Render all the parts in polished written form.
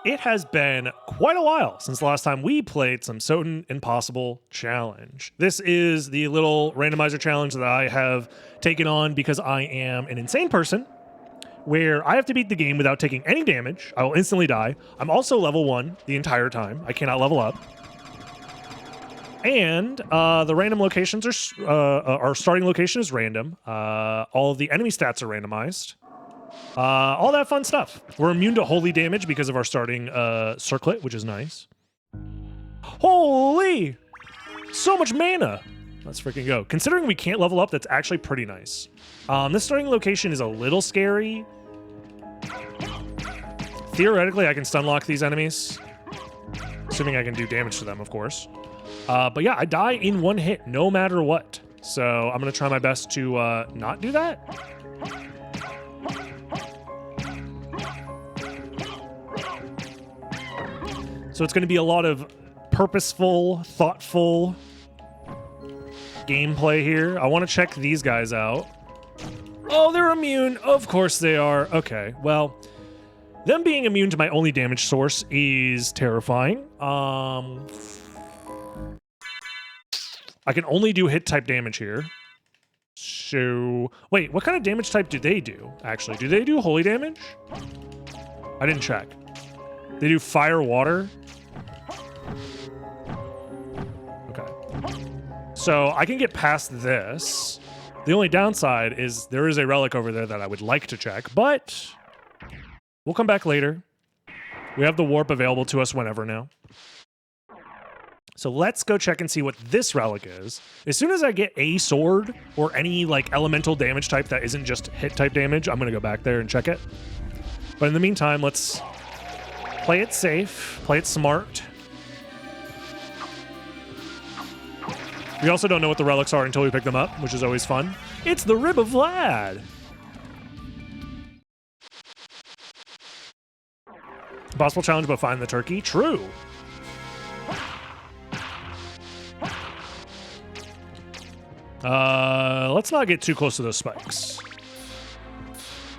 It has been quite a while since the last time we played some SotN Impossible Challenge. This is the little randomizer challenge that I have taken on because I am an insane person where I have to beat the game without taking any damage. I will instantly die. I'm also level 1 the entire time. I cannot level up. And the random locations are, our starting location is random. All of the enemy stats are randomized. All that fun stuff. We're immune to holy damage because of our starting circlet, which is nice. Holy! So much mana! Let's freaking go. Considering we can't level up, that's actually pretty nice. This starting location is a little scary. Theoretically, I can stun lock these enemies. Assuming I can do damage to them, of course. But yeah, I die in one hit, no matter what. So I'm going to try my best to not do that. So it's going to be a lot of purposeful, thoughtful gameplay here. I want to check these guys out. Oh, they're immune. Of course they are. Okay, well, them being immune to my only damage source is terrifying. I can only do hit type damage here. So, wait, what kind of damage type do they do, actually? Do they do holy damage? I didn't check. They do fire, water? Okay. So I can get past this. The only downside is there is a relic over there that I would like to check, but we'll come back later. We have the warp available to us whenever now. So let's go check and see what this relic is. As soon as I get a sword or any like elemental damage type that isn't just hit type damage, I'm gonna go back there and check it. But in the meantime, let's play it safe, play it smart. We also don't know what the relics are until we pick them up, which is always fun. It's the Rib of Vlad! Possible challenge, but find the turkey? True. Let's not get too close to those spikes.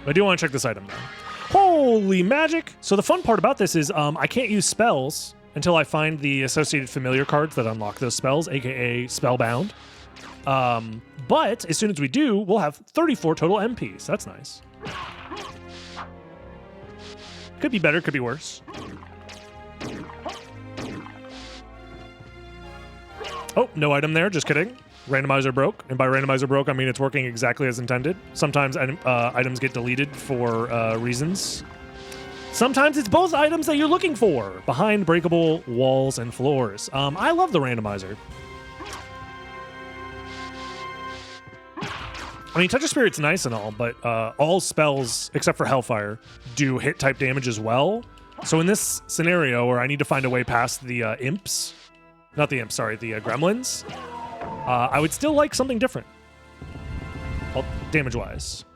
I do want to check this item, though. Holy magic! So the fun part about this is I can't use spells until I find the associated familiar cards that unlock those spells, aka Spellbound. But as soon as we do, we'll have 34 total MPs. That's nice. Could be better, could be worse. Oh, no item there, just kidding. Randomizer broke, and by randomizer broke, I mean it's working exactly as intended. Sometimes items get deleted for reasons. Sometimes it's both items that you're looking for, behind breakable walls and floors. I love the randomizer. I mean, Touch of Spirit's nice and all, but all spells, except for Hellfire, do hit type damage as well. So in this scenario where I need to find a way past the imps, not the imps, sorry, the gremlins, I would still like something different, damage-wise.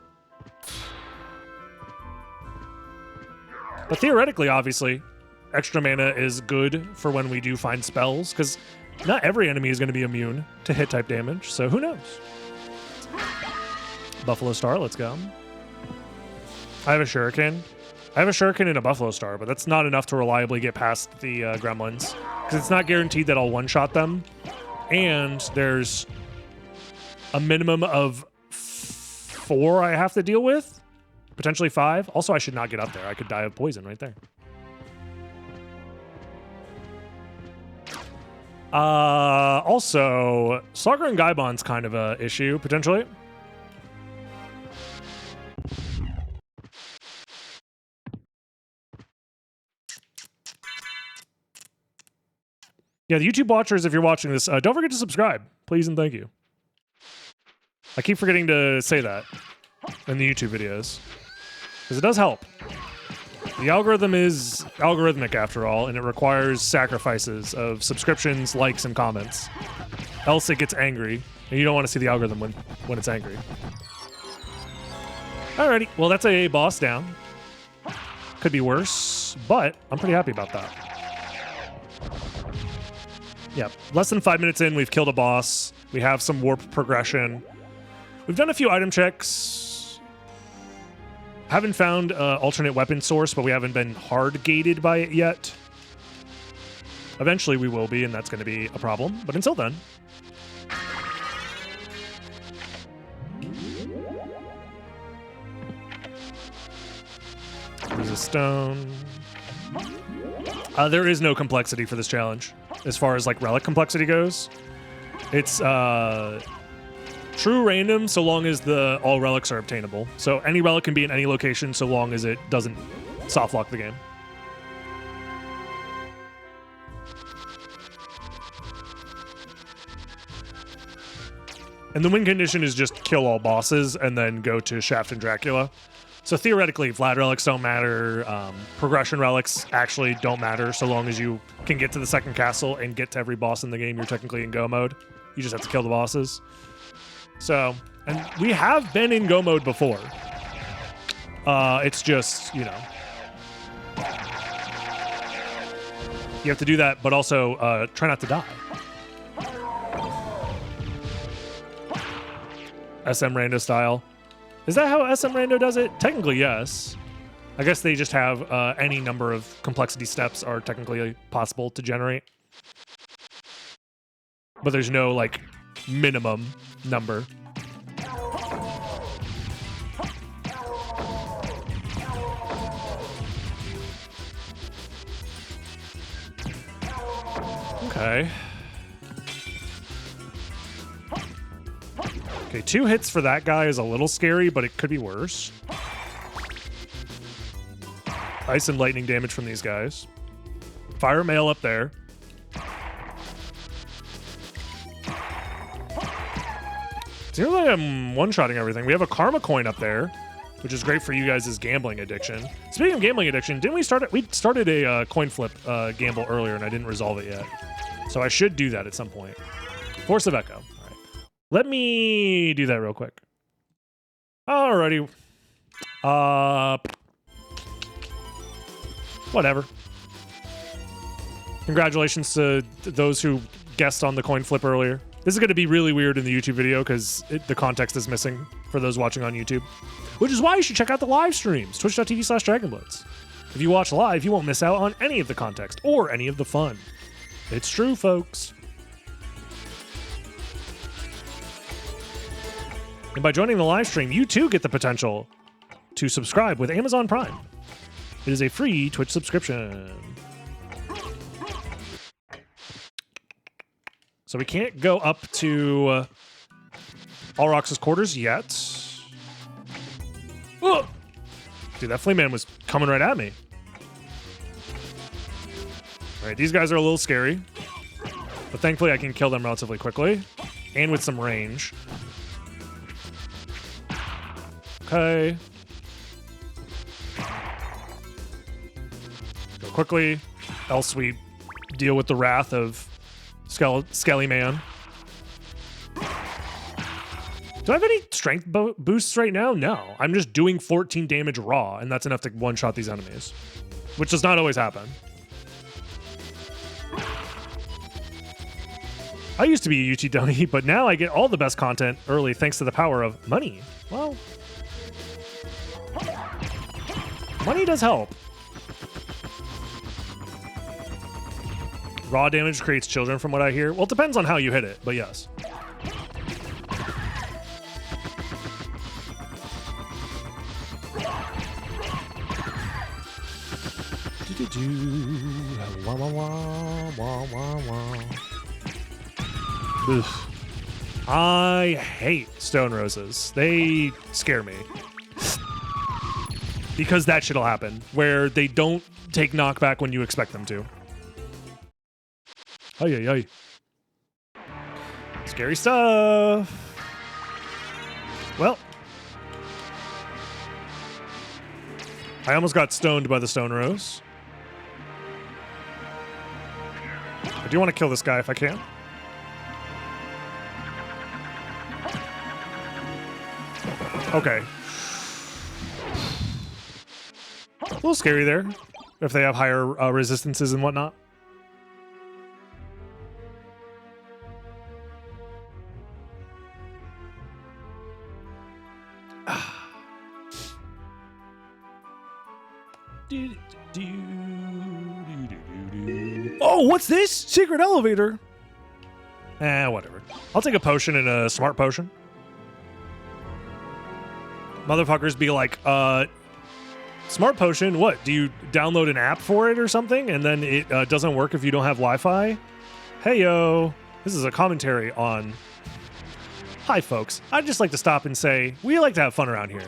But theoretically, obviously, extra mana is good for when we do find spells, because not every enemy is going to be immune to hit-type damage, so who knows? Buffalo Star, let's go. I have a Shuriken. I have a Shuriken and a Buffalo Star, but that's not enough to reliably get past the gremlins, because it's not guaranteed that I'll one-shot them. And there's a minimum of 4 I have to deal with, potentially 5. Also, I should not get up there. I could die of poison right there. Also, Slugger and Gaibon's kind of a issue, potentially. Yeah, the YouTube watchers, if you're watching this, don't forget to subscribe, please and thank you. I keep forgetting to say that in the YouTube videos, because it does help. The algorithm is algorithmic after all, and it requires sacrifices of subscriptions, likes, and comments. Else it gets angry, and you don't want to see the algorithm when it's angry. Alrighty, well that's a boss down. Could be worse, but I'm pretty happy about that. Yeah, less than 5 minutes in, we've killed a boss. We have some warp progression. We've done a few item checks. Haven't found alternate weapon source, but we haven't been hard gated by it yet. Eventually we will be, and that's going to be a problem. But until then. There's a stone. There is no complexity for this challenge as far as like relic complexity goes. It's true random so long as all relics are obtainable. So any relic can be in any location so long as it doesn't soft lock the game. And the win condition is just kill all bosses and then go to Shaft and Dracula. So theoretically, Vlad relics don't matter. Progression relics actually don't matter so long as you can get to the second castle and get to every boss in the game. You're technically in go mode. You just have to kill the bosses. So, and we have been in go mode before. It's just, you know. You have to do that, but also try not to die. SM Rando style. Is that how SM Rando does it? Technically, yes. I guess they just have any number of complexity steps are technically possible to generate. But there's no, like, minimum number. Okay. Okay, 2 hits for that guy is a little scary, but it could be worse. Ice and lightning damage from these guys. Fire mail up there. Seems like I'm one-shotting everything. We have a karma coin up there, which is great for you guys' gambling addiction. Speaking of gambling addiction, didn't we start it? We started a coin flip gamble earlier, and I didn't resolve it yet. So I should do that at some point. Force of Echo. Let me do that real quick. Alrighty. Whatever. Congratulations to those who guessed on the coin flip earlier. This is going to be really weird in the YouTube video because the context is missing for those watching on YouTube. Which is why you should check out the live streams. Twitch.tv/DragonBlitz. If you watch live, you won't miss out on any of the context or any of the fun. It's true, folks. And by joining the live stream, you too get the potential to subscribe with Amazon Prime. It is a free Twitch subscription. So we can't go up to Alrox's quarters yet. Oh! Dude, that flame man was coming right at me. All right, these guys are a little scary. But thankfully I can kill them relatively quickly. And with some range. Okay. Go quickly, else we deal with the wrath of Skelly Man. Do I have any strength boosts right now? No. I'm just doing 14 damage raw, and that's enough to one-shot these enemies. Which does not always happen. I used to be a UT dummy, but now I get all the best content early thanks to the power of money. Well... money does help. Raw damage creates children from what I hear. Well, it depends on how you hit it, but yes. Wah, wah, wah, wah, wah, wah. Oof. I hate stone roses. They scare me. Because that shit'll happen, where they don't take knockback when you expect them to. Ay, ay, ay. Scary stuff. Well. I almost got stoned by the stone rose. I do want to kill this guy if I can. Okay. A little scary there, if they have higher resistances and whatnot. Oh, what's this? Secret elevator. Whatever. I'll take a potion and a smart potion. Motherfuckers be like, smart potion? What? Do you download an app for it or something? And then it doesn't work if you don't have Wi-Fi? Hey, yo. This is a commentary on... Hi, folks. I'd just like to stop and say, we like to have fun around here.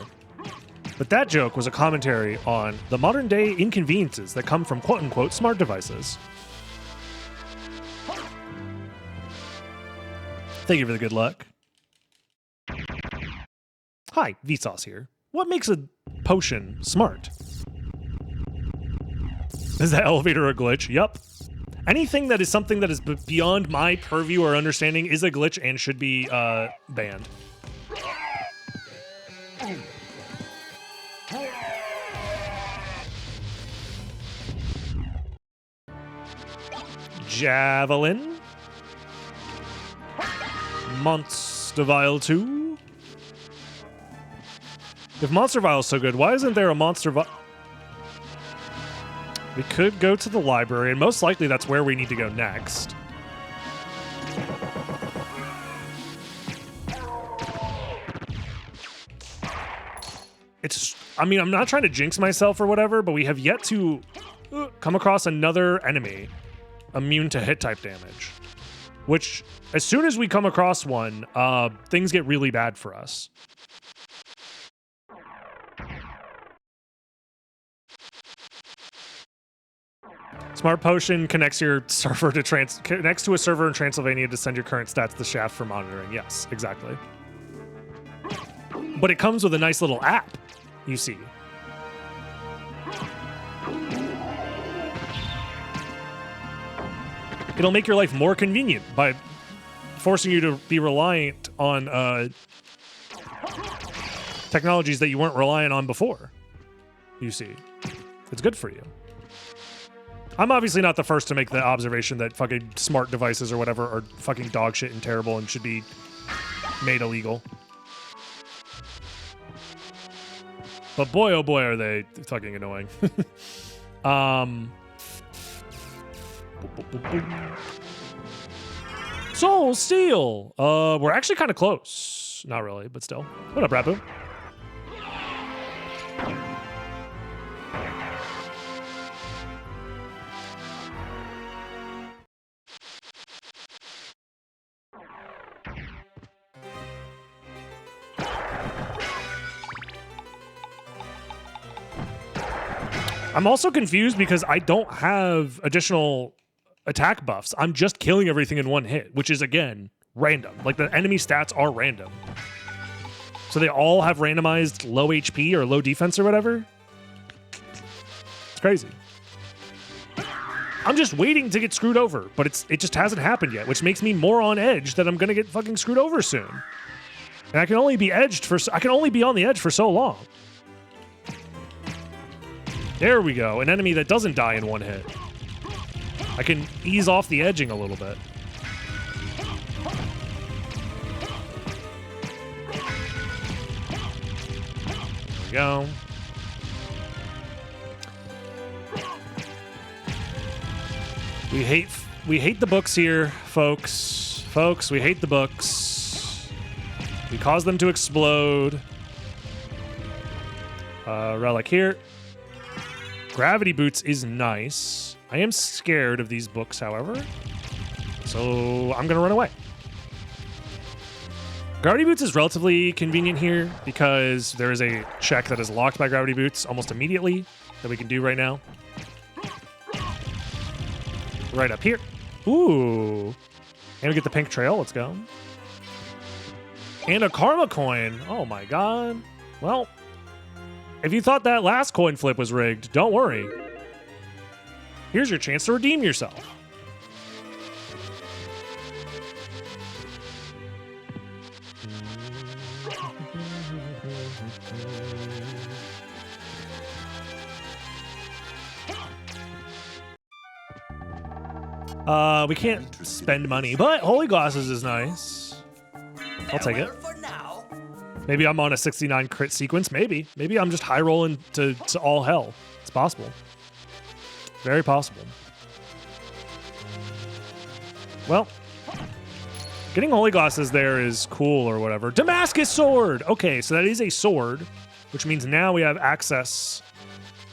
But that joke was a commentary on the modern-day inconveniences that come from quote-unquote smart devices. Thank you for the good luck. Hi, Vsauce here. What makes a potion smart? Is that elevator a glitch? Yup. Anything that is something that is beyond my purview or understanding is a glitch and should be banned. Javelin. Monster Vial 2. If Monster Vial is so good, why isn't there a Monster Vial? We could go to the library, and most likely that's where we need to go next. I mean, I'm not trying to jinx myself or whatever, but we have yet to come across another enemy immune to hit type damage. Which, as soon as we come across one, things get really bad for us. Smart Potion connects your server to connects to a server in Transylvania to send your current stats to the shaft for monitoring. Yes, exactly. But it comes with a nice little app, you see. It'll make your life more convenient by forcing you to be reliant on technologies that you weren't reliant on before. You see. It's good for you. I'm obviously not the first to make the observation that fucking smart devices or whatever are fucking dog shit and terrible and should be made illegal. But boy, oh boy, are they fucking annoying. Soul Steel! We're actually kind of close. Not really, but still. What up, Rapu? I'm also confused because I don't have additional attack buffs. I'm just killing everything in one hit, which is, again, random. Like, the enemy stats are random. So they all have randomized low HP or low defense or whatever. It's crazy. I'm just waiting to get screwed over, but it just hasn't happened yet, which makes me more on edge that I'm gonna get fucking screwed over soon. And I can only be on the edge for so long. There we go. An enemy that doesn't die in one hit. I can ease off the edging a little bit. There we go. We hate the books here, folks. Folks, we hate the books. We cause them to explode. Relic here. Gravity Boots is nice. I am scared of these books, however. So I'm going to run away. Gravity Boots is relatively convenient here because there is a check that is locked by Gravity Boots almost immediately that we can do right now. Right up here. Ooh. And we get the pink trail. Let's go. And a karma coin. Oh my god. Well, if you thought that last coin flip was rigged, don't worry. Here's your chance to redeem yourself. We can't spend money, but Holy Glasses is nice. I'll take it. Maybe I'm on a 69 crit sequence. Maybe I'm just high rolling to all hell. It's possible. Very possible. Well, getting holy glasses there is cool or whatever. Damascus sword! Okay, so that is a sword, which means now we have access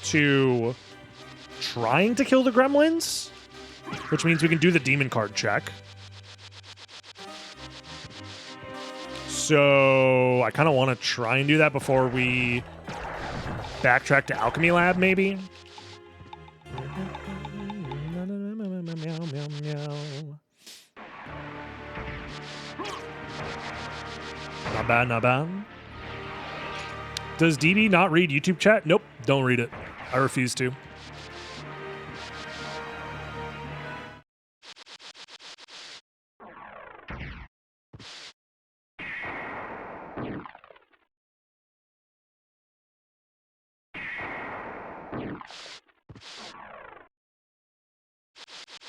to trying to kill the gremlins, which means we can do the demon card check. So I kind of want to try and do that before we backtrack to Alchemy Lab, maybe. Not bad, not bad. Does DB not read YouTube chat? Nope, don't read it. I refuse to.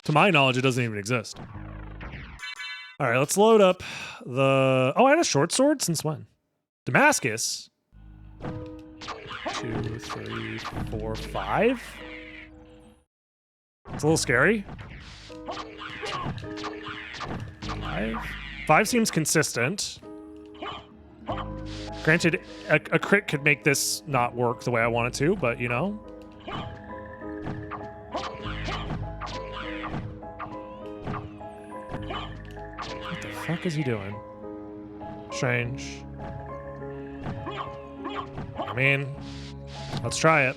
To my knowledge, it doesn't even exist. All right, let's load up the... Oh, I had a short sword? Since when? Damascus? 2, 3, 4, 5? It's a little scary. 5? 5 seems consistent. Granted, a crit could make this not work the way I want it to, but you know. What the fuck is he doing? Strange. I mean, let's try it.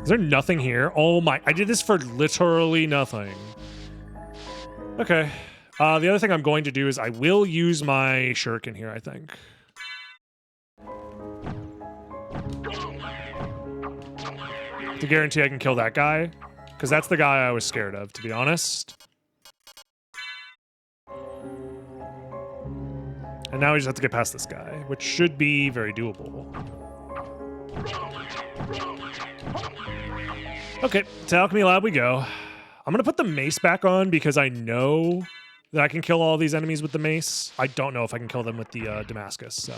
Is there nothing here? Oh my, I did this for literally nothing. Okay. The other thing I'm going to do is I will use my shuriken here, I think. To guarantee I can kill that guy. Because that's the guy I was scared of, to be honest. And now we just have to get past this guy, which should be very doable. Okay, to Alchemy Lab we go. I'm gonna put the mace back on because I know that I can kill all these enemies with the mace. I don't know if I can kill them with the Damascus, so.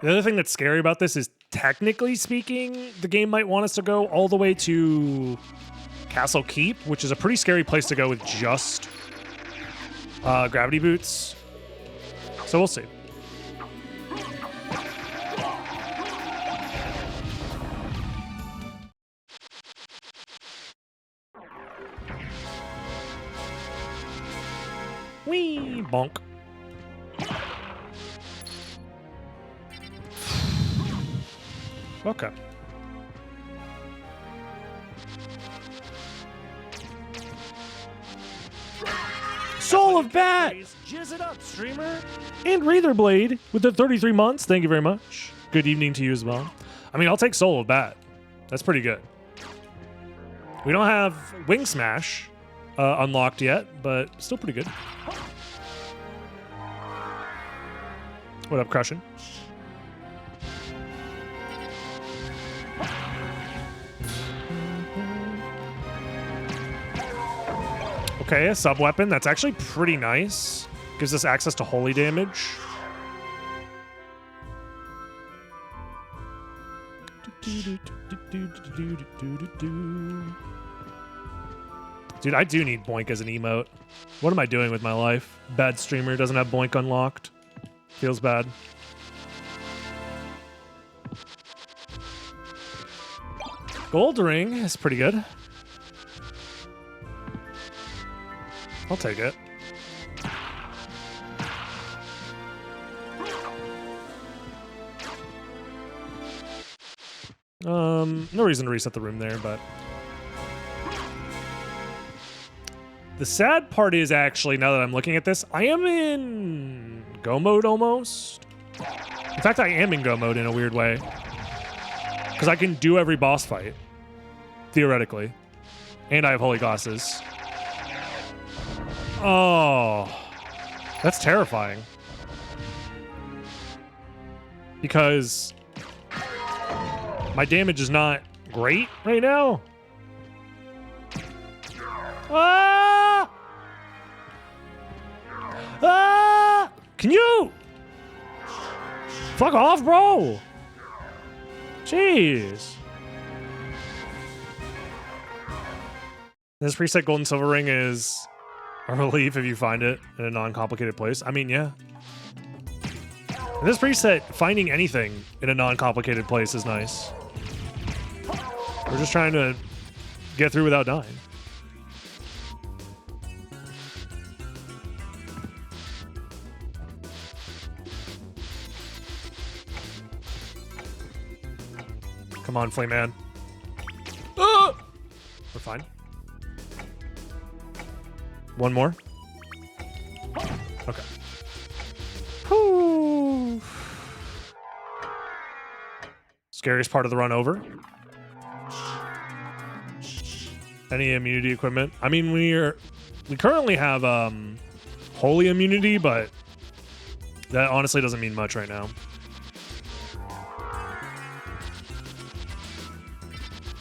The other thing that's scary about this is, technically speaking, the game might want us to go all the way to Castle Keep, which is a pretty scary place to go with just gravity boots. So we'll see. Whee! Bonk. Okay. Soul of Bat! Jizz it up, streamer! And Wraitherblade with the 33 months. Thank you very much. Good evening to you as well. I mean, I'll take Soul of Bat. That's pretty good. We don't have Wing Smash unlocked yet, but still pretty good. What up, Crushing? Okay, a sub-weapon. That's actually pretty nice. Gives us access to holy damage. Dude, I do need Boink as an emote. What am I doing with my life? Bad streamer, doesn't have Boink unlocked. Feels bad. Gold ring is pretty good. I'll take it. No reason to reset the room there, but the sad part is actually, now that I'm looking at this, I am in go mode almost. In fact, I am in go mode in a weird way. Because I can do every boss fight. Theoretically. And I have holy glasses. Oh. That's terrifying. Because my damage is not great right now. Ah! Ah! Can you? Fuck off, bro. Jeez. This preset gold and silver ring is a relief if you find it in a non-complicated place. I mean, yeah. In this preset, finding anything in a non-complicated place is nice. We're just trying to get through without dying. Come on, Flame Man. Ah! We're fine. One more. Okay. Whew. Scariest part of the run over. Any immunity equipment? I mean, we currently have holy immunity, but that honestly doesn't mean much right now.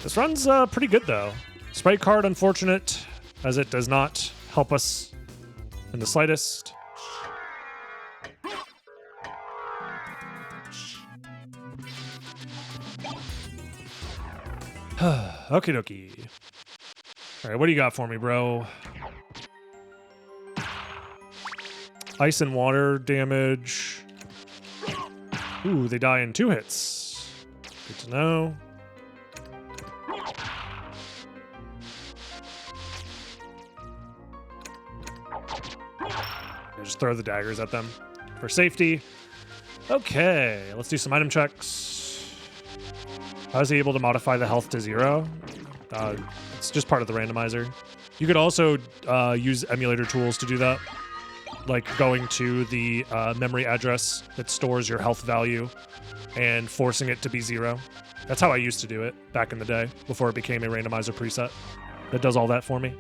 This run's pretty good though. Sprite card unfortunate, as it does not help us in the slightest. Okie dokie. All right, what do you got for me, bro? Ice and water damage. Ooh, they die in 2 hits. Good to know. Just throw the daggers at them for safety. Okay, let's do some item checks. How is he able to modify the health to 0? It's just part of the randomizer. You could also use emulator tools to do that, like going to the memory address that stores your health value and forcing it to be 0. That's how I used to do it back in the day before it became a randomizer preset. That does all that for me.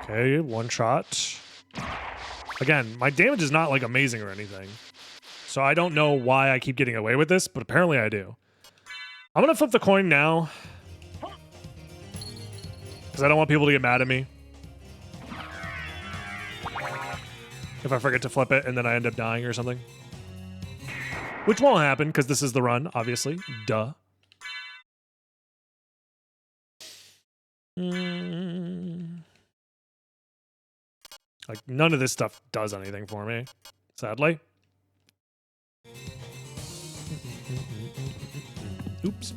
Okay, 1 shot. Again, my damage is not like amazing or anything. So I don't know why I keep getting away with this, but apparently I do. I'm gonna flip the coin now, because I don't want people to get mad at me if I forget to flip it and then I end up dying or something. Which won't happen, because this is the run, obviously. Duh. Like, none of this stuff does anything for me, sadly. Oops.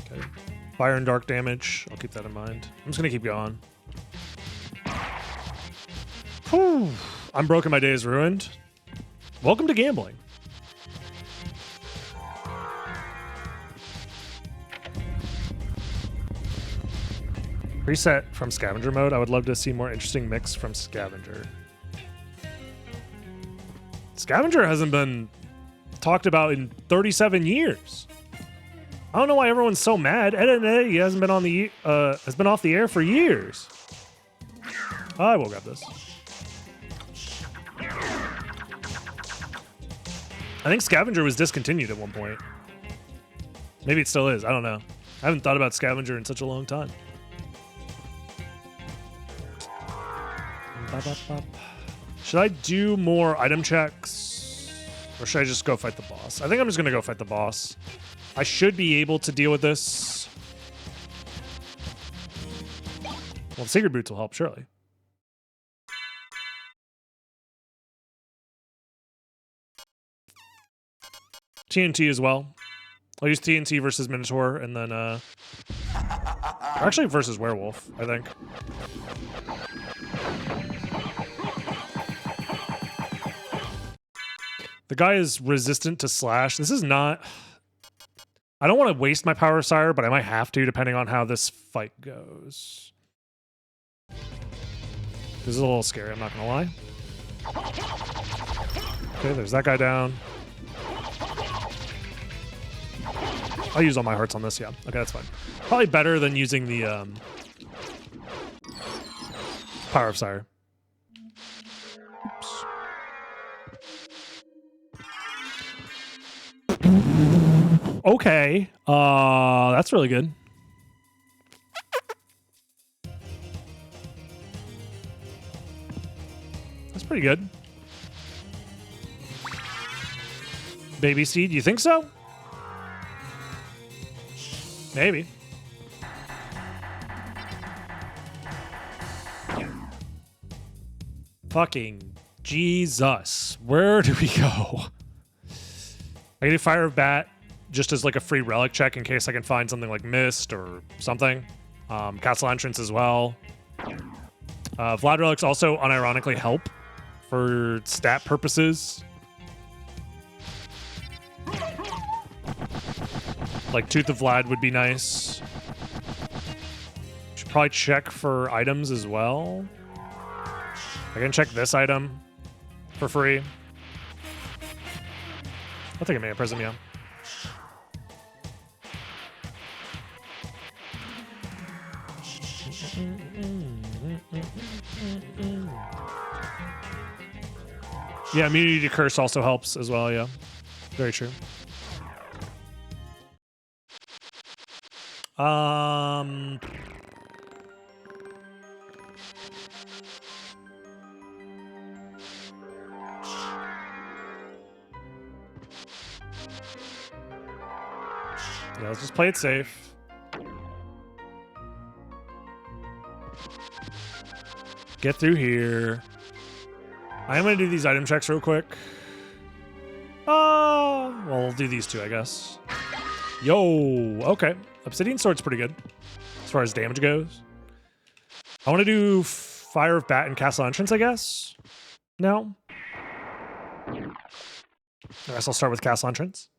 Okay. Fire and dark damage. I'll keep that in mind. I'm just gonna keep going. Whew. I'm broken, my day is ruined. Welcome to gambling. Reset from scavenger mode. I would love to see more interesting mix from scavenger. Scavenger hasn't been talked about in 37 years. I don't know why everyone's so mad. Ed he hasn't been on the has been off the air for years. I will grab this. I think scavenger was discontinued at one point. Maybe it still is. I don't know. I haven't thought about scavenger in such a long time. Should I do more item checks? Or should I just go fight the boss? I think I'm just going to go fight the boss. I should be able to deal with this. Well, Secret Boots will help, surely. TNT as well. I'll use TNT versus Minotaur, and then, actually versus Werewolf, I think. The guy is resistant to slash. This is not... I don't want to waste my Power Sire, but I might have to, depending on how this fight goes. This is a little scary, I'm not going to lie. Okay, there's that guy down. I'll use all my hearts on this, yeah. Okay, that's fine. Probably better than using the Power of Sire. Oops. Okay. That's really good. That's pretty good. Baby seed, you think so? Maybe. Fucking Jesus. Where do we go? I can do Fire of Bat just as like a free relic check in case I can find something like Mist or something. Castle Entrance as well. Vlad relics also unironically help for stat purposes. Like Tooth of Vlad would be nice. Should probably check for items as well. I can check this item for free. I'll take a Mana Prism, yeah. Yeah, immunity to curse also helps as well, yeah. Very true. Yeah, let's just play it safe. Get through here. I am going to do these item checks real quick. Well, we'll do these two, I guess. Yo, okay. Obsidian Sword's pretty good as far as damage goes. I want to do Fire of Bat and Castle Entrance, I guess. No. I guess I'll start with Castle Entrance.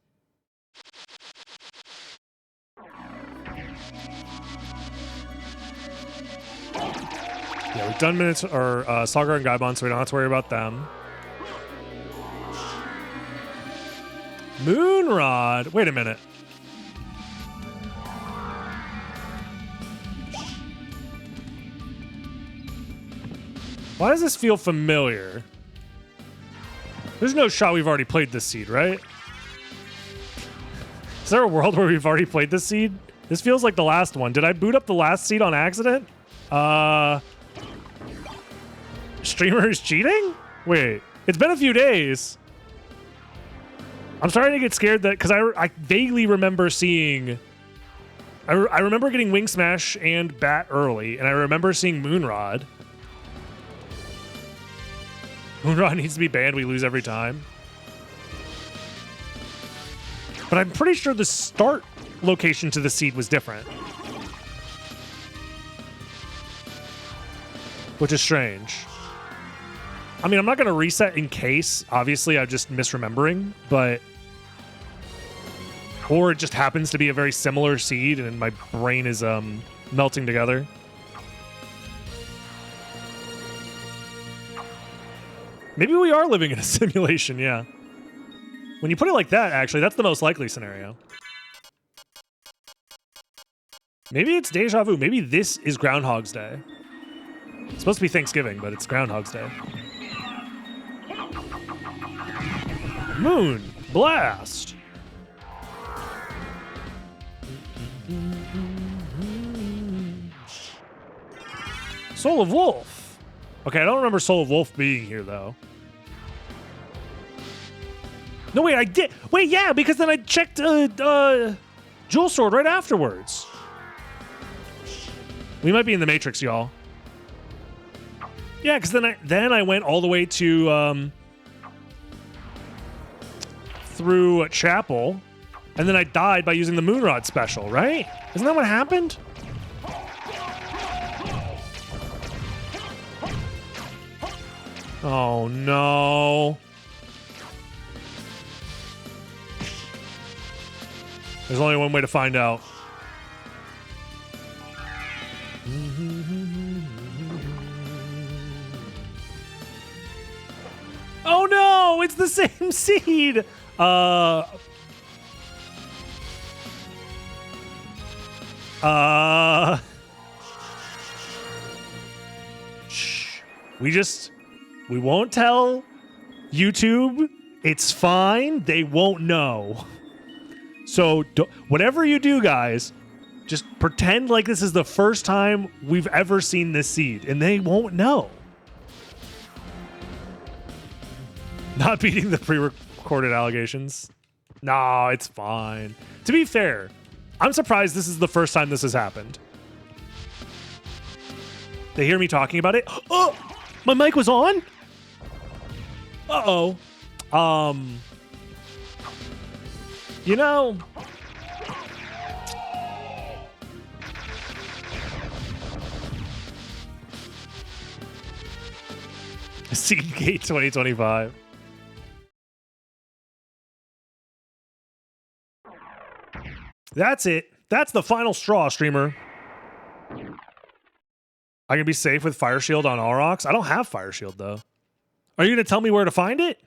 Yeah, we've done minutes or Salgar and Gaibon, so we don't have to worry about them. Moonrod. Wait a minute. Why does this feel familiar? There's no shot we've already played this seed, right? Is there a world where we've already played this seed? This feels like the last one. Did I boot up the last seed on accident? Streamer is cheating? Wait, it's been a few days. I'm starting to get scared that because I vaguely remember seeing. I remember getting Wing Smash and Bat early, and I remember seeing Moonrod. Moonrod needs to be banned. We lose every time. But I'm pretty sure the start location to the seed was different, which is strange. I mean, I'm not going to reset in case. Obviously, I'm just misremembering, but... Or it just happens to be a very similar seed, and my brain is melting together. Maybe we are living in a simulation, yeah. When you put it like that, actually, that's the most likely scenario. Maybe it's Deja Vu. Maybe this is Groundhog's Day. It's supposed to be Thanksgiving, but it's Groundhog's Day. Moon Blast. Soul of Wolf. Okay, I don't remember Soul of Wolf being here, though. No, wait, I did. Wait, yeah, because then I checked Jewel Sword right afterwards. We might be in the Matrix, y'all. Yeah, because then I went all the way to through Chapel, and then I died by using the Moonrod special, right? Isn't that what happened? Oh no. There's only one way to find out. Oh no, it's the same seed. Shh. We won't tell YouTube. It's fine. They won't know. So whatever you do, guys, just pretend like this is the first time we've ever seen this seed, and they won't know. Not beating the pre-recorded allegations. No, it's fine. To be fair, I'm surprised this is the first time this has happened. They hear me talking about it. Oh, my mic was on? Uh-oh. You know, Seedgate 2025. That's it. That's the final straw, streamer. I can be safe with Fire Shield on all rocks. I don't have Fire Shield, though. Are you going to tell me where to find it?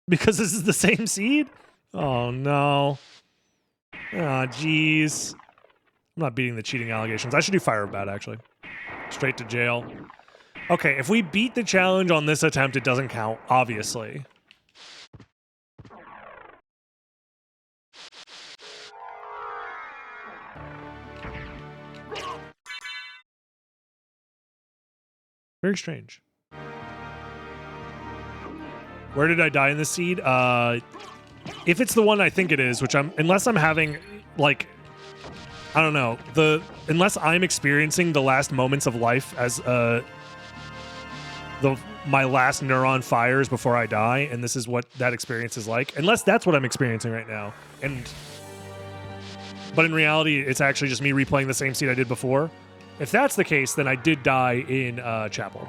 Because this is the same seed? Oh, no. Oh, jeez. I'm not beating the cheating allegations. I should do Fire Bat, actually. Straight to jail. Okay, if we beat the challenge on this attempt, it doesn't count, obviously. Very strange. Where did I die in this seed? If it's the one I think it is, which unless I'm having, like, I don't know, unless I'm experiencing the last moments of life as my last neuron fires before I die, and this is what that experience is like. Unless that's what I'm experiencing right now, but in reality, it's actually just me replaying the same seed I did before. If that's the case, then I did die in Chapel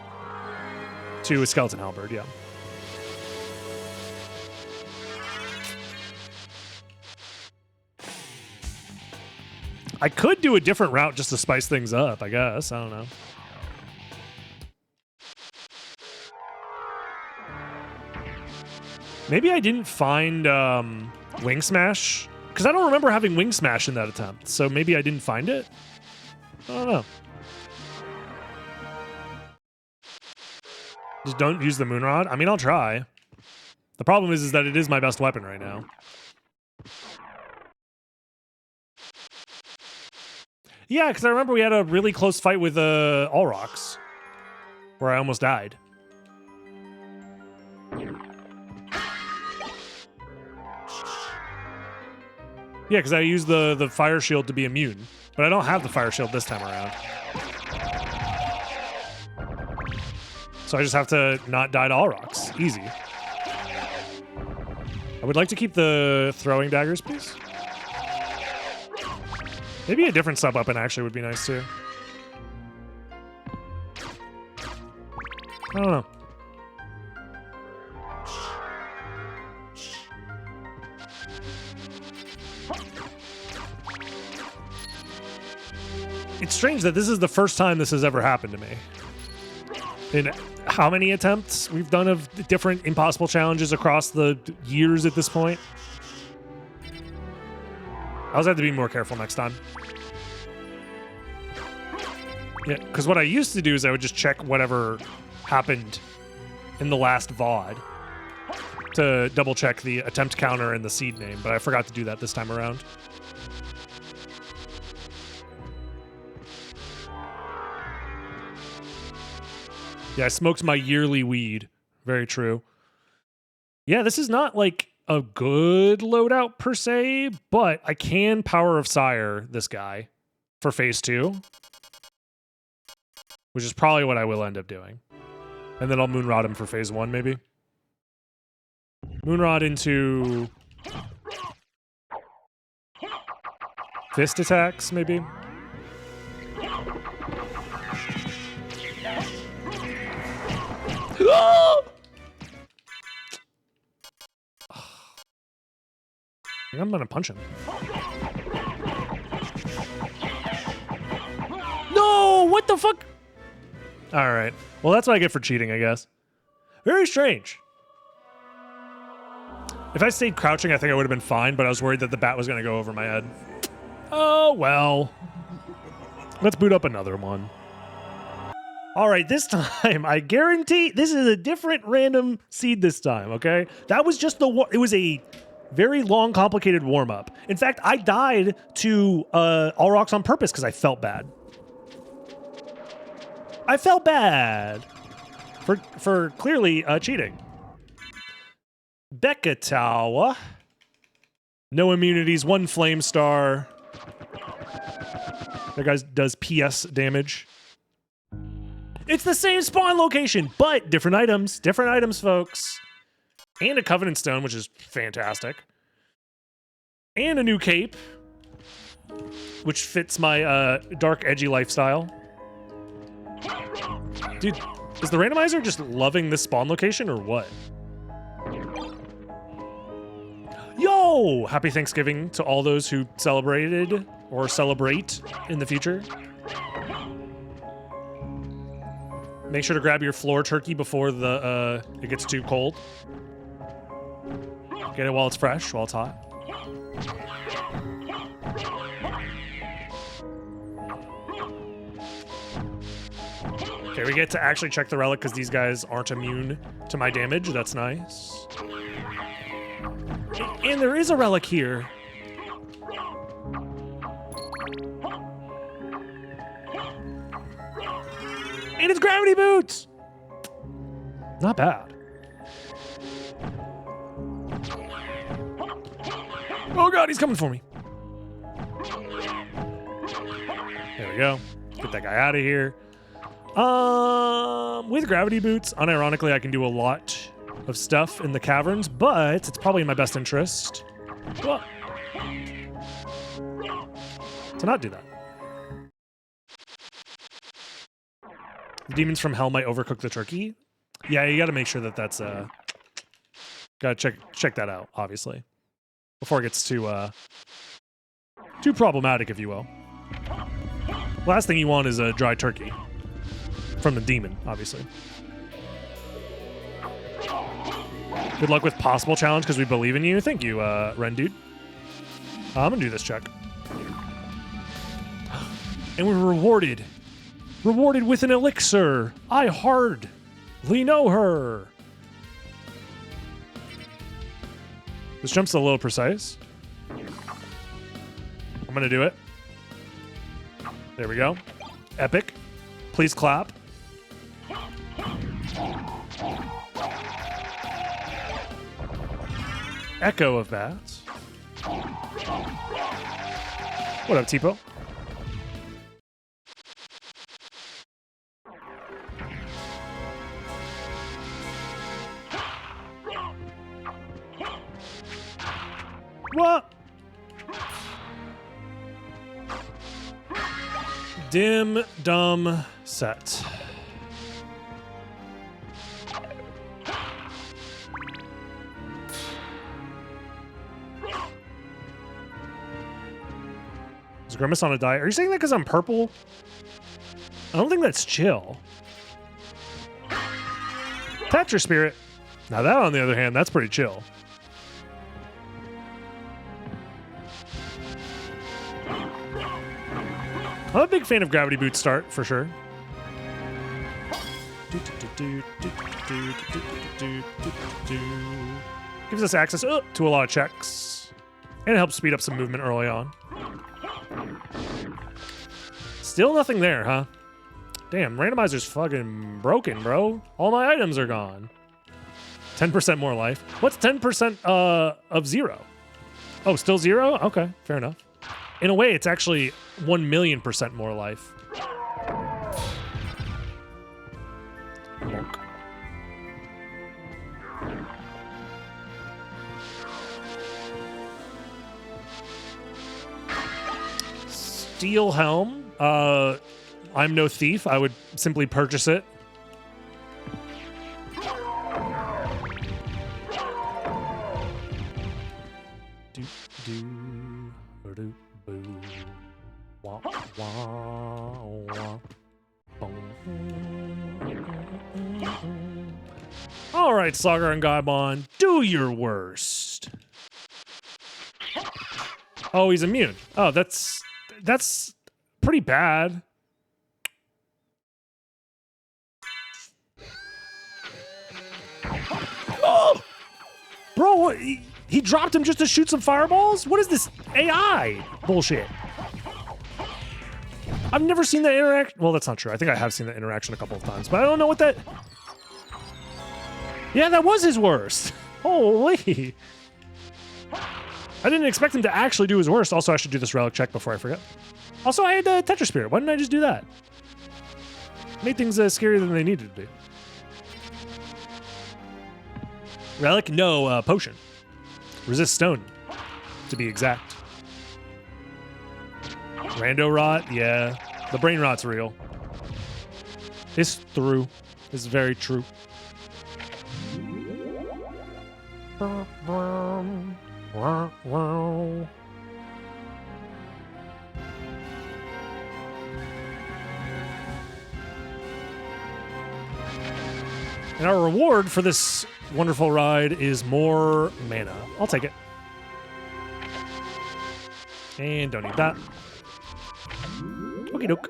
to a Skeleton Halberd, yeah. I could do a different route just to spice things up, I guess. I don't know. Maybe I didn't find Wing Smash, because I don't remember having Wing Smash in that attempt, so maybe I didn't find it? I don't know. Just don't use the Moonrod? I mean, I'll try. The problem is that it is my best weapon right now. Yeah, because I remember we had a really close fight with All Rocks, where I almost died. Yeah, because I used the Fire Shield to be immune, but I don't have the Fire Shield this time around. So I just have to not die to All Rocks. Easy. I would like to keep the throwing daggers, please. Maybe a different sub weapon actually would be nice too. I don't know. It's strange that this is the first time this has ever happened to me. In how many attempts we've done of different impossible challenges across the years at this point? I'll just have to be more careful next time. Yeah, because what I used to do is I would just check whatever happened in the last VOD to double check the attempt counter and the seed name, but I forgot to do that this time around. Yeah, I smoked my yearly weed. Very true. Yeah, this is not like a good loadout per se, but I can Power of Sire this guy for phase 2, which is probably what I will end up doing. And then I'll Moonrod him for phase 1, maybe. Moonrod into fist attacks, maybe. I think I'm gonna punch him. No! What the fuck? Alright. Well, that's what I get for cheating, I guess. Very strange. If I stayed crouching, I think I would have been fine, but I was worried that the bat was gonna go over my head. Oh, well. Let's boot up another one. All right, this time, I guarantee this is a different random seed this time, okay? That was just it was a very long, complicated warm-up. In fact, I died to All Rocks on purpose because I felt bad. I felt bad for clearly cheating. Becca Tower. No immunities, 1 flame star. That guy does PS damage. It's the same spawn location, but different items. Different items, folks. And a Covenant Stone, which is fantastic. And a new cape, which fits my dark, edgy lifestyle. Dude, is the randomizer just loving this spawn location or what? Yo! Happy Thanksgiving to all those who celebrated or celebrate in the future. Make sure to grab your floor turkey before it gets too cold. Get it while it's fresh, while it's hot. Okay, we get to actually check the relic because these guys aren't immune to my damage. That's nice. And there is a relic here. And it's gravity boots! Not bad. Oh god, he's coming for me. There we go. Get that guy out of here. With gravity boots, unironically, I can do a lot of stuff in the caverns, but it's probably in my best interest to not do that. The demons from hell might overcook the turkey. Yeah, you got to make sure that that's gotta check that out, obviously, before it gets too problematic, if you will. Last thing you want is a dry turkey from the demon, obviously. Good luck with possible challenge because we believe in you. Thank you, Ren dude. I'm gonna do this check, and we're rewarded. Rewarded with an elixir. I hardly know her. This jump's a little precise. I'm gonna do it. There we go. Epic. Please clap. Echo of bats. What up, Tipo? What? Dim, dumb, set. Is Grimace on a diet? Are you saying that because I'm purple? I don't think that's chill. Thatcher Spirit. Now that, on the other hand, that's pretty chill. I'm a big fan of Gravity Boot start, for sure. Gives us access to a lot of checks. And it helps speed up some movement early on. Still nothing there, huh? Damn, Randomizer's fucking broken, bro. All my items are gone. 10% more life. What's 10% of 0? Oh, still 0? Okay, fair enough. In a way, it's actually 1,000,000% more life. Monk. Steel Helm. I'm no thief. I would simply purchase it. All right, Sagar and Gaimon, do your worst. Oh, he's immune. Oh, that's pretty bad. Oh! Bro, what? He dropped him just to shoot some fireballs? What is this AI bullshit? I've never seen that interaction. Well, that's not true. I think I have seen that interaction a couple of times, but I don't know what that... Yeah, that was his worst. Holy. I didn't expect him to actually do his worst. Also, I should do this relic check before I forget. Also, I had the Tetra Spirit. Why didn't I just do that? Made things scarier than they needed to be. Relic? No, potion. Resist stone, to be exact. Rando rot? Yeah. The brain rot's real. It's through. It's very true. And our reward for this wonderful ride is more mana. I'll take it. And don't need that. Okie doke.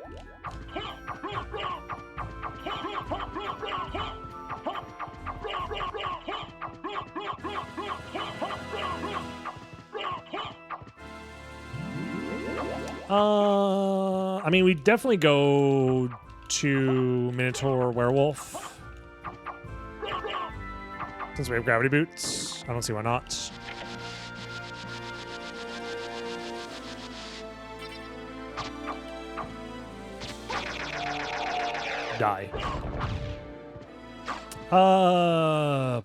I mean, we definitely go to Minotaur Werewolf. Since we have gravity boots, I don't see why not. Die. I'll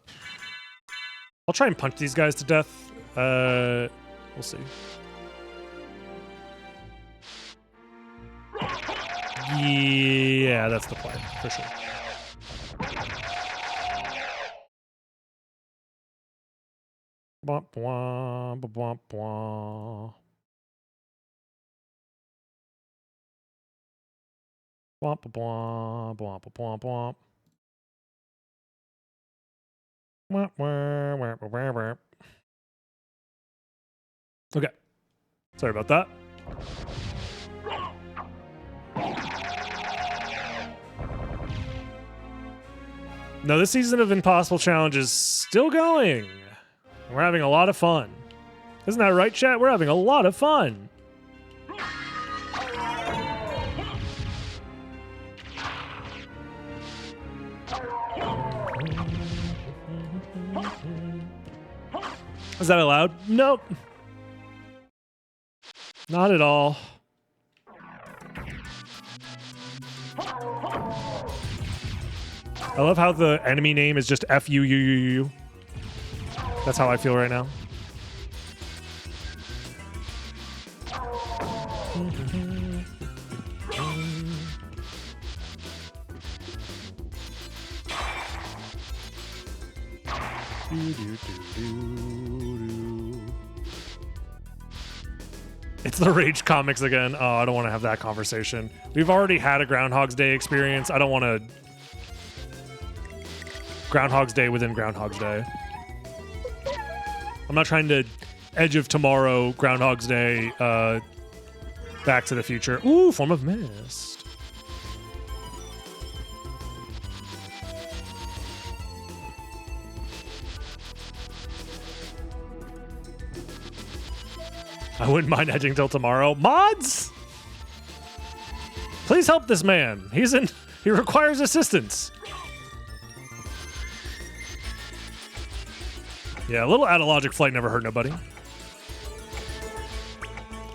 try and punch these guys to death. We'll see. Yeah, that's the play, for sure. Bwomp, bwomp, bwomp, bwomp. Bwomp, bwomp, bwomp, bwomp, bwomp. Wah, wah, wah, wah, wah. Okay. Sorry about that. No, this season of Impossible Challenge is still going. We're having a lot of fun. Isn't that right, chat? We're having a lot of fun. Is that allowed? Nope. Not at all. I love how the enemy name is just F-U-U-U-U. That's how I feel right now. It's the Rage comics again. Oh, I don't want to have that conversation. We've already had a Groundhog's Day experience. I don't want to... Groundhog's Day within Groundhog's Day. I'm not trying to Edge of Tomorrow, Groundhog's Day, Back to the Future. Ooh, Form of Mist. I wouldn't mind edging till tomorrow. Mods? Please help this man. He requires assistance. Yeah, a little out-of-logic flight never hurt nobody.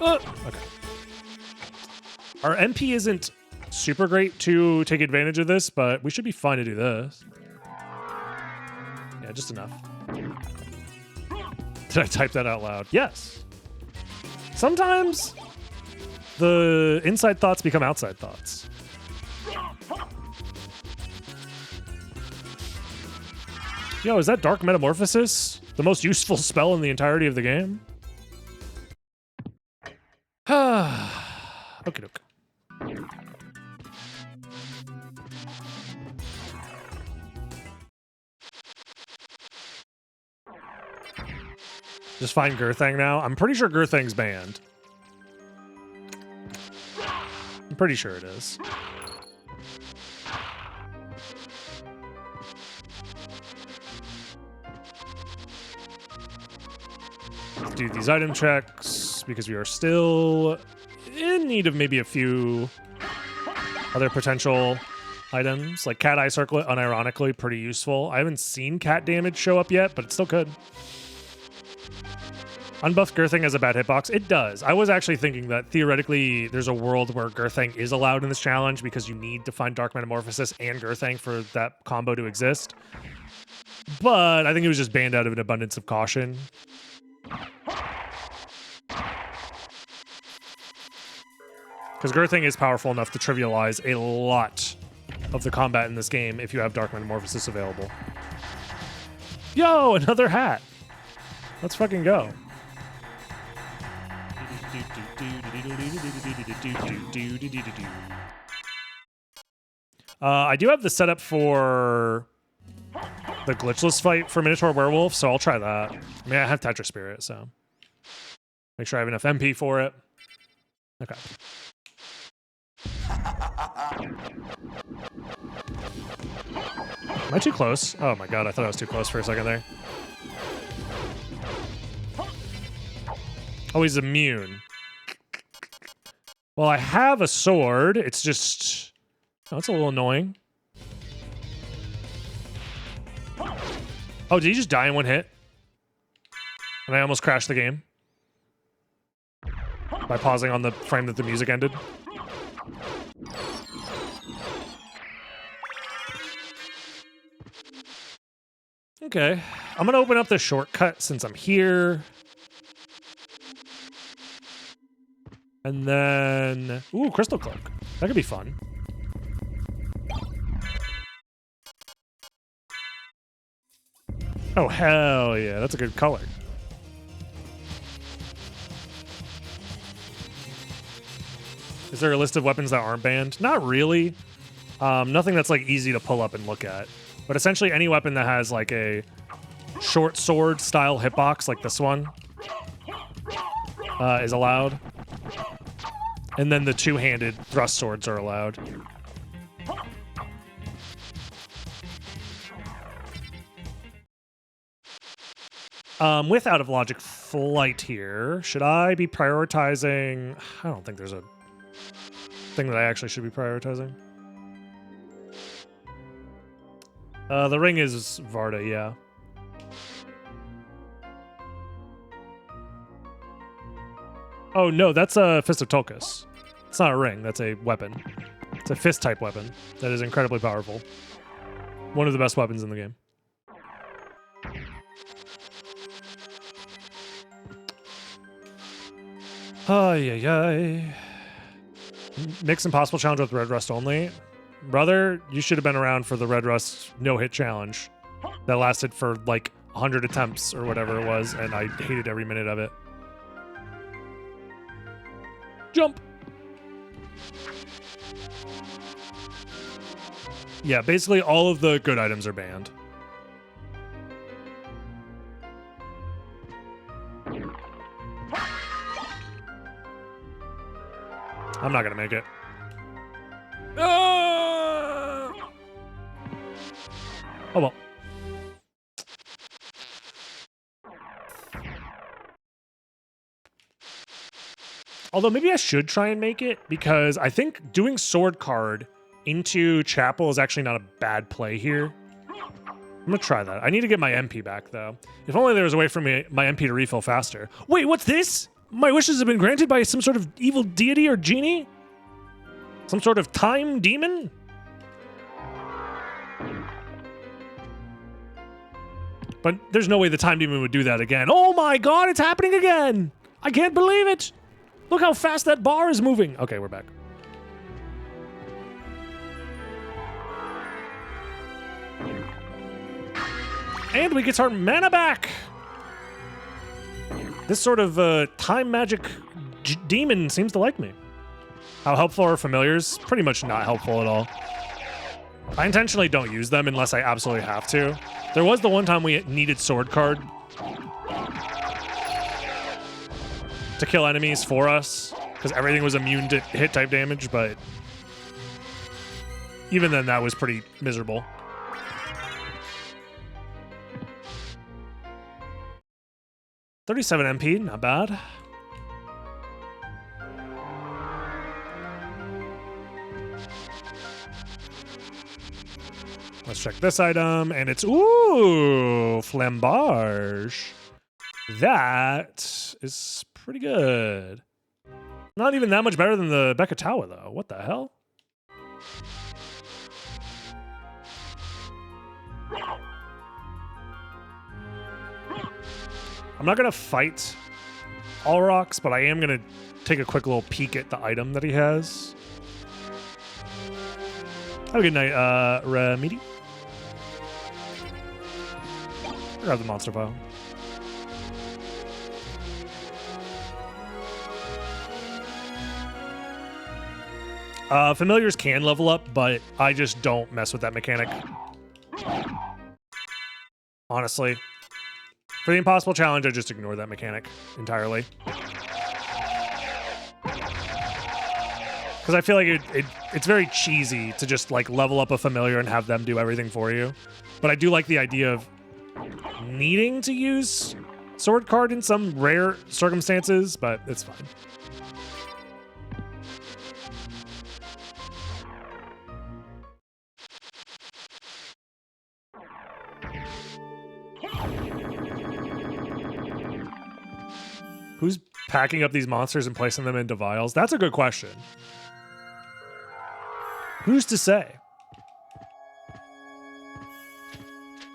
Okay. Our MP isn't super great to take advantage of this, but we should be fine to do this. Yeah, just enough. Did I type that out loud? Yes. Sometimes the inside thoughts become outside thoughts. Yo, is that Dark Metamorphosis the most useful spell in the entirety of the game? Okie doke. Just find Girthang now. I'm pretty sure Girthang's banned. I'm pretty sure it is. Let's do these item checks because we are still in need of maybe a few other potential items. Like Cat Eye Circlet, unironically, pretty useful. I haven't seen cat damage show up yet, but it still could. Unbuffed Girthang has a bad hitbox. It does. I was actually thinking that theoretically there's a world where Girthang is allowed in this challenge because you need to find Dark Metamorphosis and Girthang for that combo to exist. But I think it was just banned out of an abundance of caution. Because Girthang is powerful enough to trivialize a lot of the combat in this game if you have Dark Metamorphosis available. Yo, another hat. Let's fucking go. I do have the setup for the glitchless fight for Minotaur Werewolf, so I'll try that. I mean, I have Tetra Spirit, so make sure I have enough MP for it. Okay. Am I too close? Oh my god, I thought I was too close for a second there. Oh, he's immune. Well, I have a sword. It's just... Oh, it's a little annoying. Oh, did he just die in one hit? And I almost crashed the game. By pausing on the frame that the music ended. Okay. I'm gonna open up the shortcut since I'm here. And then... Ooh, Crystal Cloak. That could be fun. Oh, hell yeah. That's a good color. Is there a list of weapons that aren't banned? Not really. Nothing that's like easy to pull up and look at. But essentially any weapon that has like a short sword style hitbox like this one is allowed. And then the two-handed thrust swords are allowed. With Out of Logic Flight here, should I be prioritizing... I don't think there's a thing that I actually should be prioritizing. The ring is Varda, yeah. Oh, no, that's a Fist of Tulkas. It's not a ring, that's a weapon. It's a fist-type weapon that is incredibly powerful. One of the best weapons in the game. Ay, ay, ay. Mix Impossible Challenge with Red Rust only. Brother, you should have been around for the Red Rust no-hit challenge that lasted for like 100 attempts or whatever it was, and I hated every minute of it. Jump! Yeah, basically all of the good items are banned. I'm not gonna make it. Ah! Oh well. Although maybe I should try and make it, because I think doing sword card into Chapel is actually not a bad play here. I'm gonna try that. I need to get my MP back, though. If only there was a way for me, my MP to refill faster. Wait, what's this? My wishes have been granted by some sort of evil deity or genie? Some sort of time demon? But there's no way the time demon would do that again. Oh my god, it's happening again! I can't believe it! Look how fast that bar is moving. Okay, we're back. And we get our mana back! This sort of time magic demon seems to like me. How helpful are familiars? Pretty much not helpful at all. I intentionally don't use them unless I absolutely have to. There was the one time we needed sword card. to kill enemies for us because everything was immune to hit type damage, but even then that was pretty miserable. $37 MP, not bad. Let's check this item, and it's, ooh, Flambage. That is pretty good. Not even that much better than the Bekatawa, though. What the hell? I'm not going to fight Allrox, but I am going to take a quick little peek at the item that he has. Have a good night, Remedy. Grab the monster file. Familiars can level up, but I just don't mess with that mechanic. Honestly. For the impossible challenge, I just ignore that mechanic entirely. Because I feel like it's very cheesy to just like level up a familiar and have them do everything for you. But I do like the idea of needing to use sword card in some rare circumstances, but it's fine. Who's packing up these monsters and placing them into vials? That's a good question. Who's to say?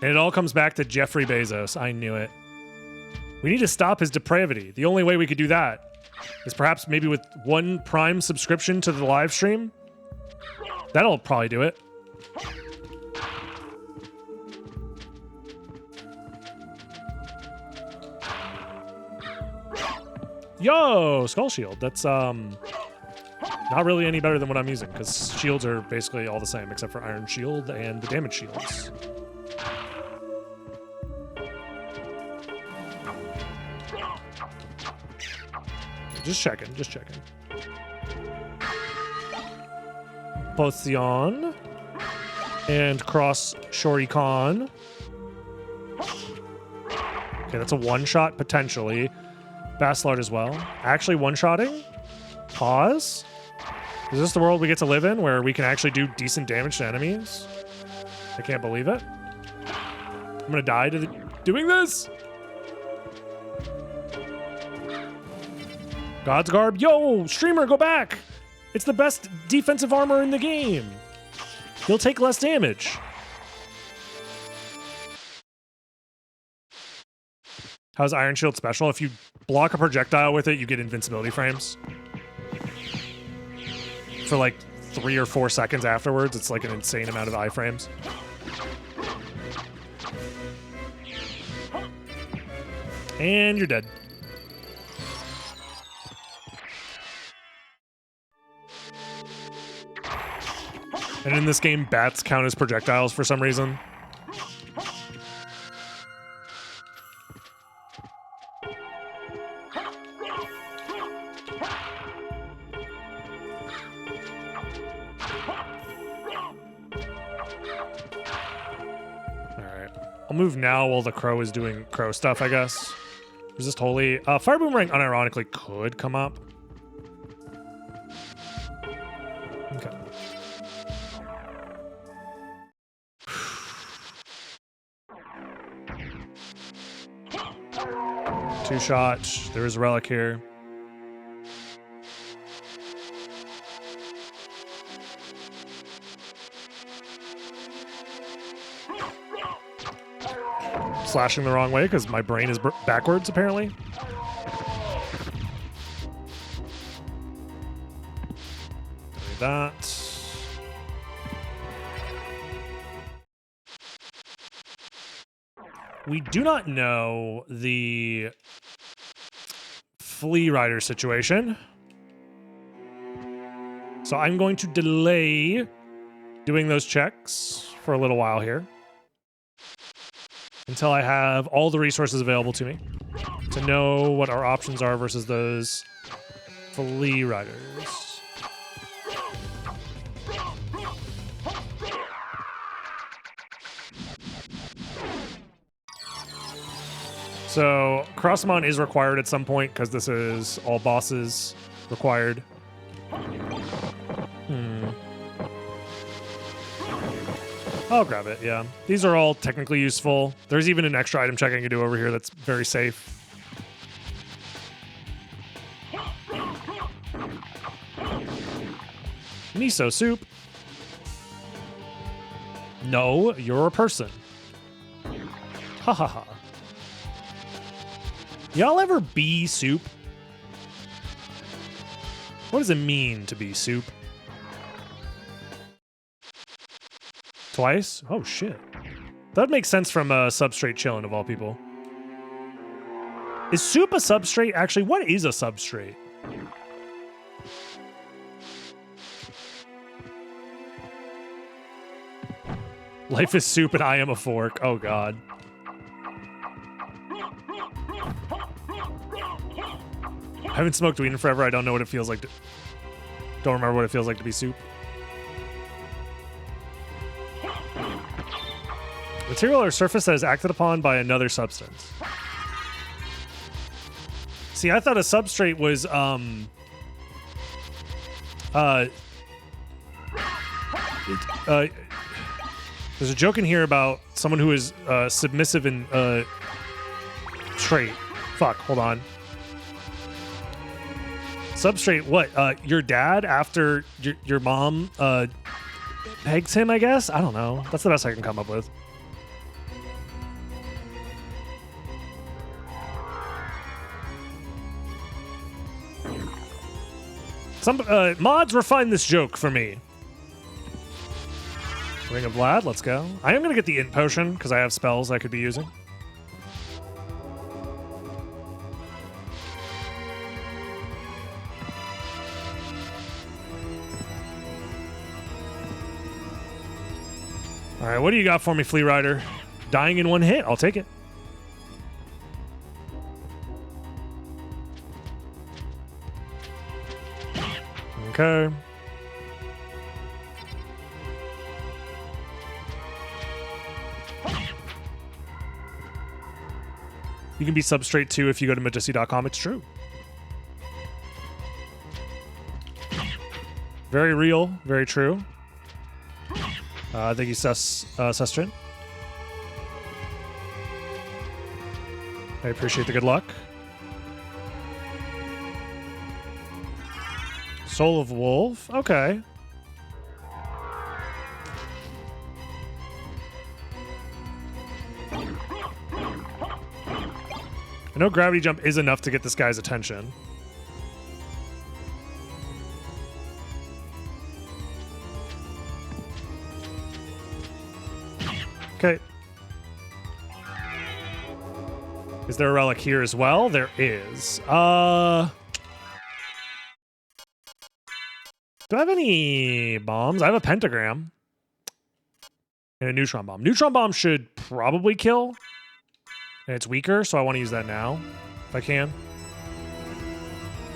And it all comes back to Jeffrey Bezos. I knew it. We need to stop his depravity. The only way we could do that is perhaps maybe with one Prime subscription to the live stream. That'll probably do it. Yo, Skull Shield. That's not really any better than what I'm using because shields are basically all the same except for Iron Shield and the damage shields. Just checking, just checking. Potion and Cross Shuriken. Okay, that's a one-shot potentially. Bastard as well. Actually one-shotting? Pause? Is this the world we get to live in where we can actually do decent damage to enemies? I can't believe it. I'm gonna die to doing this? God's Garb. Yo, streamer, go back! It's the best defensive armor in the game. You'll take less damage. How's Iron Shield special? If you block a projectile with it, you get invincibility frames. For like 3 or 4 seconds afterwards, it's like an insane amount of iframes. And you're dead. And in this game, bats count as projectiles for some reason. I'll move now while the crow is doing crow stuff, I guess. Resist Holy. Fire Boomerang unironically could come up. Okay. Two shots. There is a relic here. Slashing the wrong way because my brain is backwards, apparently. That. We do not know the Flea Rider situation. So I'm going to delay doing those checks for a little while here. Until I have all the resources available to me to know what our options are versus those flea riders. So Crossmon is required at some point because this is all bosses required. I'll grab it, yeah. These are all technically useful. There's even an extra item check I can do over here that's very safe. Miso soup. No, you're a person. Ha ha ha. Y'all ever be soup? What does it mean to be soup? Twice? Oh shit. That makes sense from Substrate Chillin' of all people. Is soup a substrate? Actually, what is a substrate? Life is soup and I am a fork. Oh god. I haven't smoked weed in forever. I don't know what it feels like to... Don't remember what it feels like to be soup. Material or surface that is acted upon by another substance. See, I thought a substrate was, there's a joke in here about someone who is, submissive in, trait. Fuck, hold on. Substrate, what? Your dad after your mom, pegs him, I guess? I don't know. That's the best I can come up with. Some mods refine this joke for me. Ring of Vlad, let's go. I am gonna get the int potion because I have spells I could be using. All right, what do you got for me, Flea Rider? Dying in one hit, I'll take it. Okay. You can be substrate too if you go to majesty.com. It's true. Very real, very true. Thank you, Sustrin. I appreciate the good luck. Soul of Wolf? Okay. I know Gravity Jump is enough to get this guy's attention. Okay. Is there a relic here as well? There is. Do I have any bombs? I have a pentagram. And a neutron bomb. Neutron bomb should probably kill. And it's weaker, so I want to use that now, if I can.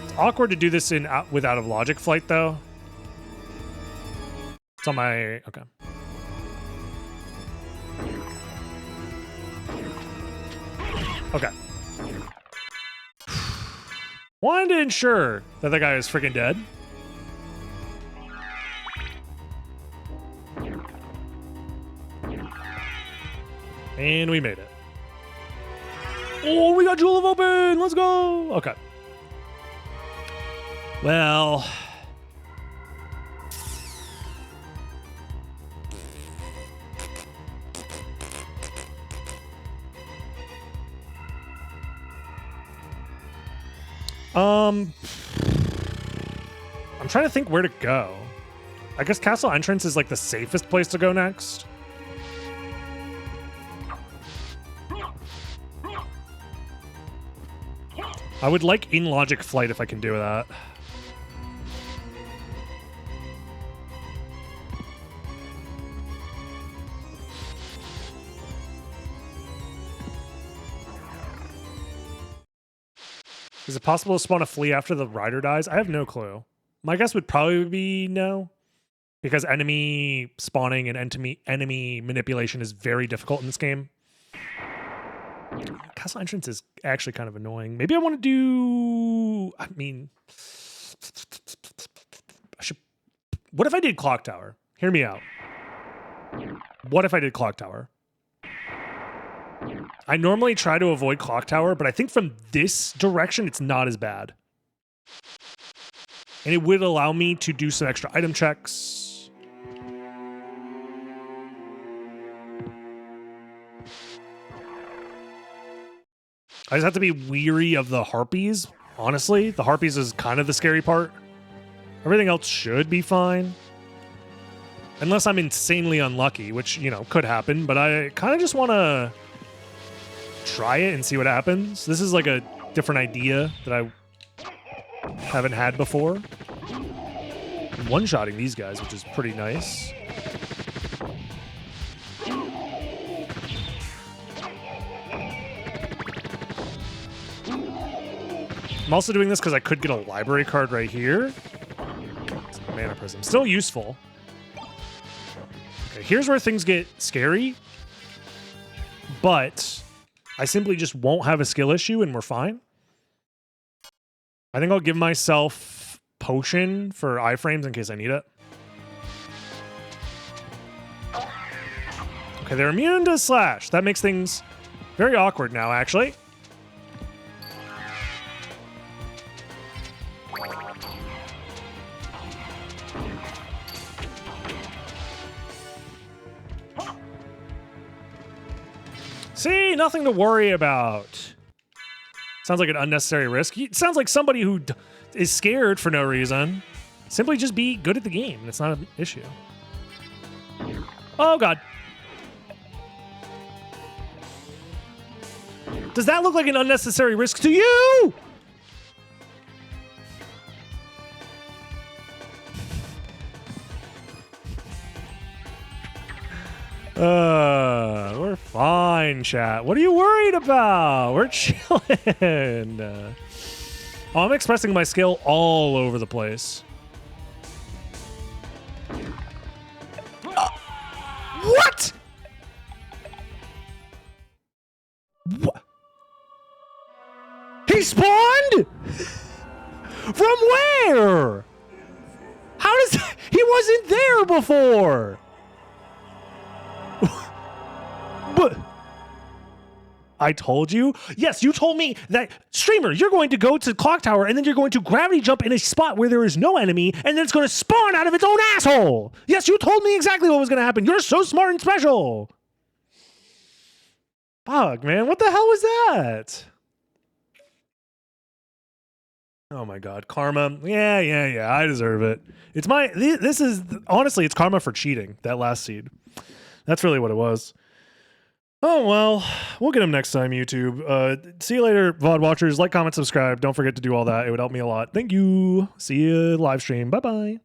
It's awkward to do this in with out of logic flight, though. It's on my... Okay. Okay. Wanted to ensure that the guy is freaking dead. And we made it. Oh, we got Jewel of Open! Let's go! Okay. Well... I'm trying to think where to go. I guess Castle Entrance is like the safest place to go next. I would like in logic flight if I can do that. Is it possible to spawn a flea after the rider dies? I have no clue. My guess would probably be no, because enemy spawning and enemy manipulation is very difficult in this game. Castle entrance is actually kind of annoying. Maybe I want to do... I mean... What if I did Clock Tower? Hear me out. What if I did Clock Tower? I normally try to avoid Clock Tower, but I think from this direction, it's not as bad. And it would allow me to do some extra item checks. I just have to be weary of the harpies. Honestly, the harpies is kind of the scary part. Everything else should be fine. Unless I'm insanely unlucky, which, you know, could happen. But I kind of just want to try it and see what happens. This is like a different idea that I haven't had before. I'm one-shotting these guys, which is pretty nice. I'm also doing this because I could get a library card right here. Mana Prism. Still useful. Okay, here's where things get scary. But I simply just won't have a skill issue and we're fine. I think I'll give myself potion for iframes in case I need it. Okay, they're immune to slash. That makes things very awkward now, actually. See, nothing to worry about. Sounds like an unnecessary risk. It sounds like somebody who is scared for no reason. Simply just be good at the game. It's not an issue. Oh, God. Does that look like an unnecessary risk to you? We're fine, chat. What are you worried about? We're chilling. Oh, I'm expressing my skill all over the place. What? What? He spawned? From where? How does that? He wasn't there before. But I told you. Yes, you told me that, streamer, you're going to go to Clock Tower and then you're going to gravity jump in a spot where there is no enemy and then it's going to spawn out of its own asshole. Yes, you told me exactly what was going to happen. You're so smart and special. Fuck, man. What the hell was that? Oh my God. Karma. Yeah. I deserve it. It's this is, honestly, it's karma for cheating, that last seed. That's really what it was. Oh, well, we'll get him next time, YouTube. See you later, VOD watchers. Like, comment, subscribe. Don't forget to do all that. It would help me a lot. Thank you. See you live stream. Bye-bye.